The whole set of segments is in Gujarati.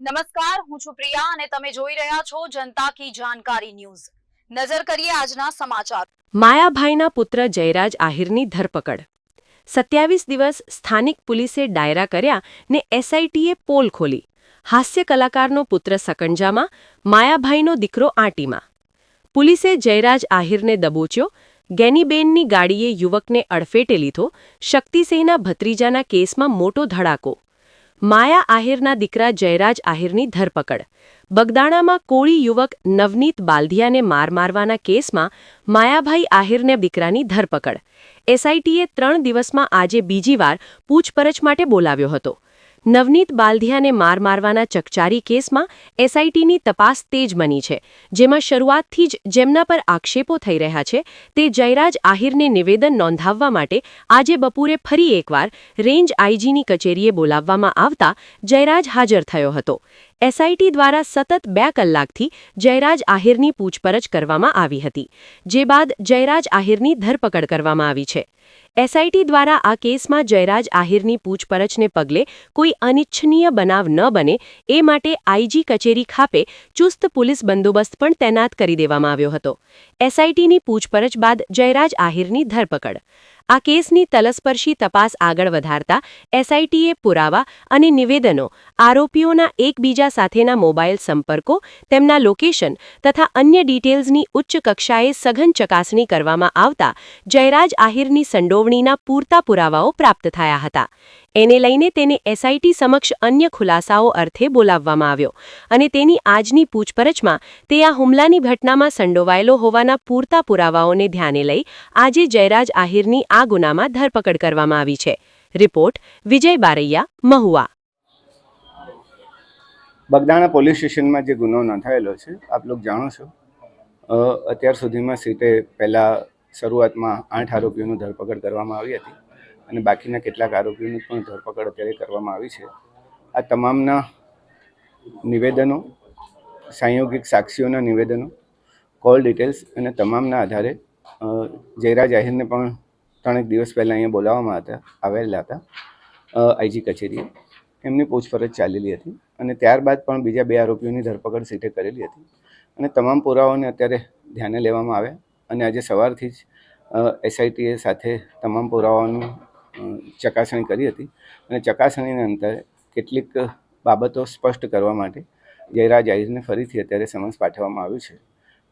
નમસ્કાર, હું છું પ્રિયા અને તમે જોઈ રહ્યા છો જનતા કી જાણકારી ન્યૂઝ। નજર કરીએ આજના સમાચાર। માયાભાઈના પુત્ર જયરાજ આહિરની ધરપકડ। 27 દિવસ સ્થાનિક પોલીસે ડાયરા કર્યા ને એસઆઈટીએ પોલ ખોલી। હાસ્ય કલાકારનો પુત્ર સકંજામાં, માયાભાઈનો દીકરો આંટીમાં। પોલીસે જયરાજ આહિરને દબોચ્યો। ગેનીબેનની ગાડીએ યુવકને અડફેટે લીધો। શક્તિસિંહના ભત્રીજાના કેસમાં મોટો ધડાકો। માયા આહિરના દીકરા જયરાજ આહિરની ધરપકડ। બગદાણામાં કોળી યુવક નવનીત બાલધિયાને મારવાના કેસમાં માયાભાઈ આહિરને દીકરાની ધરપકડ। એસઆઈટીએ 3 દિવસમાં આજે બીજી વાર પૂછપરછ માટે બોલાવ્યો હતો। નવનીત બાલધિયાને મારવાના ચકચારી કેસમાં એસઆઈટીની તપાસ તેજ બની છે, જેમાં શરૂઆતથી જ જેમના પર આક્ષેપો થઈ રહ્યા છે તે જયરાજ આહિરને નિવેદન નોંધાવવા માટે આજે બપોરે ફરી એકવાર રેન્જ આઈજીની કચેરીએ બોલાવવામાં આવતા જયરાજ હાજર થયો હતો। એસઆઈટી દ્વારા સતત 2 કલાકથી જયરાજ આહિરની પૂછપરછ કરવામાં આવી હતી, જે બાદ જયરાજ આહિરની ધરપકડ કરવામાં આવી છે। એસઆઈટી દ્વારા આ કેસમાં જયરાજ આહિરની પૂછપરછને પગલે કોઈ અનિચ્છનીય બનાવ ન બને એ માટે આઈજી કચેરી ખાતે ચુસ્ત પોલીસ બંદોબસ્ત પણ તૈનાત કરી દેવામાં આવ્યો હતો। એસઆઈટીની પૂછપરછ બાદ જયરાજ આહિરની ધરપકડ। આ કેસની તલસ્પર્શી તપાસ આગળ વધારતા એસઆઈટીએ પુરાવા અને નિવેદનો, આરોપીઓના એકબીજા સાથેના મોબાઈલ સંપર્કો, તેમના લોકેશન તથા અન્ય ડિટેલ્સની ઉચ્ચ કક્ષાએ સઘન ચકાસણી કરવામાં આવતા જયરાજ આહિરની સંડોવણીના પૂરતા પુરાવાઓ પ્રાપ્ત થયા હતા। એને લઈને તેને એસઆઈટી સમક્ષ અન્ય ખુલાસાઓ અર્થે બોલાવવામાં આવ્યો અને તેની આજની પૂછપરછમાં તે આ હુમલાની ઘટનામાં સંડોવાયેલો હોવાના પૂરતા પુરાવાઓને ધ્યાને લઈ આજે જયરાજ આહિરની આ ગુનામાં ધરપકડ કરવામાં આવી છે। રિપોર્ટ વિજય બારૈયા, મહુવા। બગદાણા પોલીસ સ્ટેશનમાં જે ગુનો નોંધાયેલો છે, આપ લોકો જાણો છો, અત્યાર સુધીમાં સીટે પહેલાં શરૂઆતમાં 8 આરોપીઓની ધરપકડ કરવામાં આવી હતી અને બાકીના કેટલાક આરોપીઓની પણ ધરપકડ અત્યારે કરવામાં આવી છે। આ તમામના નિવેદનો, સાંયોગિક સાક્ષીઓના નિવેદનો, કોલ ડિટેલ્સ અને તમામના આધારે જયરાજ આહિરને પણ 3 દિવસ પહેલાં અહીંયા બોલાવવામાં આવેલા હતા આઈજી કચેરીએ। એમની પૂછપરછ ચાલેલી હતી અને ત્યારબાદ પણ બીજા 2 આરોપીઓની ધરપકડ સીટે કરેલી હતી અને તમામ પુરાવાઓને અત્યારે ધ્યાને લેવામાં આવ્યા અને આજે સવારથી જ એસઆઈટીએ સાથે તમામ પુરાવાઓનું ચકાસણી કરી હતી અને ચકાસણીના અંતે કેટલીક બાબતો સ્પષ્ટ કરવા માટે જયરાજ આહિરને ફરીથી અત્યારે સમન્સ પાઠવવામાં આવ્યું છે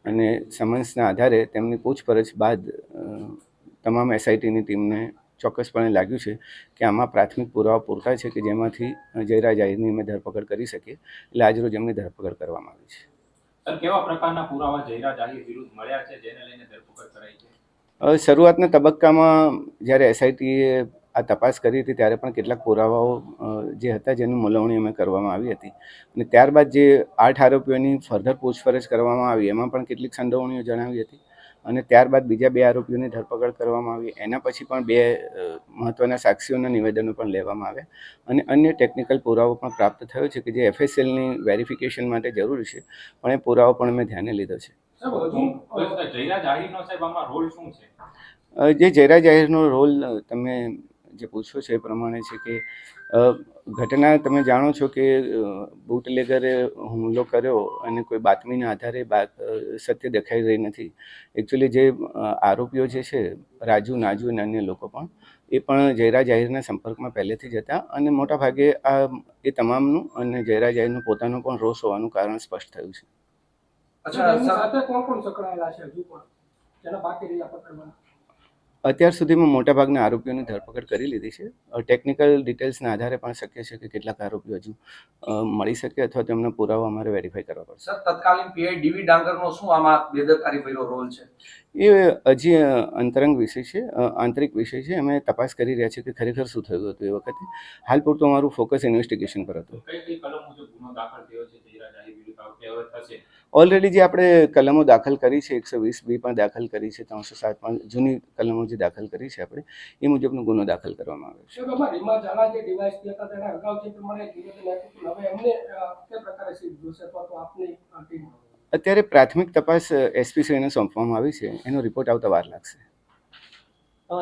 અને સમન્સના આધારે તેમની પૂછપરછ બાદ તમામ એસઆઈટીની ટીમને ચોક્કસપણે લાગ્યું છે કે આમાં પ્રાથમિક પુરાવા પૂરતા છે કે જેમાંથી જયરાજ આહિરની અમે ધરપકડ કરી શકીએ, એટલે આજરોજ એમની ધરપકડ કરવામાં આવી છે। સર, કેવા પ્રકારના પુરાવા જયરાજ આહિર વિરુદ્ધ મળ્યા છે જેને લઈને ધરપકડ કરાઈ છે? શરૂઆતના તબક્કામાં જ્યારે એસઆઈટીએ આ તપાસ કરી હતી ત્યારે પણ કેટલાક પુરાવાઓ જે હતા જેની મૂલવણી અમે કરવામાં આવી હતી અને ત્યારબાદ જે 8 આરોપીઓની ફર્ધર પૂછપરછ કરવામાં આવી એમાં પણ કેટલીક સંડોવણીઓ જણાવી હતી અને ત્યારબાદ બીજા 2 આરોપીઓની ધરપકડ કરવામાં આવી। એના પછી પણ 2 મહત્ત્વના સાક્ષીઓના નિવેદનો પણ લેવામાં આવ્યા અને અન્ય ટેકનિકલ પુરાવો પણ પ્રાપ્ત થયો છે કે જે એફએસએલની વેરિફિકેશન માટે જરૂરી છે, પણ એ પુરાવો પણ અમે ધ્યાને લીધો છે। જે જયરાજ આહિરનો રોલ તમે જે પૂછો છો એ પ્રમાણે છે કે ઘટના તમે જાણો છો કે બુટલેગરે હુમલો કર્યો અને કોઈ બાતમીના આધારે સત્ય દેખાઈ રહી નથી। એકચ્યુઅલી જે આરોપીઓ જે છે, રાજુ, નાજુ અને અન્ય લોકો પણ એ પણ જયરાજ આહિરના સંપર્કમાં પહેલેથી જ હતા અને મોટાભાગે એ તમામનું અને જયરાજ આહિરનું પોતાનું પણ રોષ હોવાનું કારણ સ્પષ્ટ થયું છે। અત્યાર સુધીમાં મોટાભાગના આરોપીઓની ધરપકડ કરી લીધી છે। ટેકનિકલ ડિટેલ્સના આધારે પણ શક્ય છે કે કેટલાક આરોપીઓ હજુ મળી શકે અથવા તેમના પુરાવા અમારે વેરીફાઈ કરવા પડશે। સર, તત્કાલીન પીઆઈ ડીવી ડાંગરનો શું આમાં બેદરકારીભર્યો રોલ છે? એ હજી અંતરંગ વિષય છે, આંતરિક વિષય છે। અમે તપાસ કરી રહ્યા છીએ કે ખરેખર શું થયું હતું એ વખતે। હાલ પૂરતું અમારું ફોકસ ઇન્વેસ્ટિગેશન પર હતું। ઓલરેડી જે આપણે કલમો દાખલ કરી છે, 120B પણ દાખલ કરી છે, 307 પણ જૂની કલમો જે દાખલ કરી છે આપણે એ મુજબનો ગુનો દાખલ કરવામાં આવ્યો છે। અત્યારે પ્રાથમિક તપાસ એસપીસીને સોંપવામાં આવી છે, એનો રિપોર્ટ આવતા વાર લાગશે।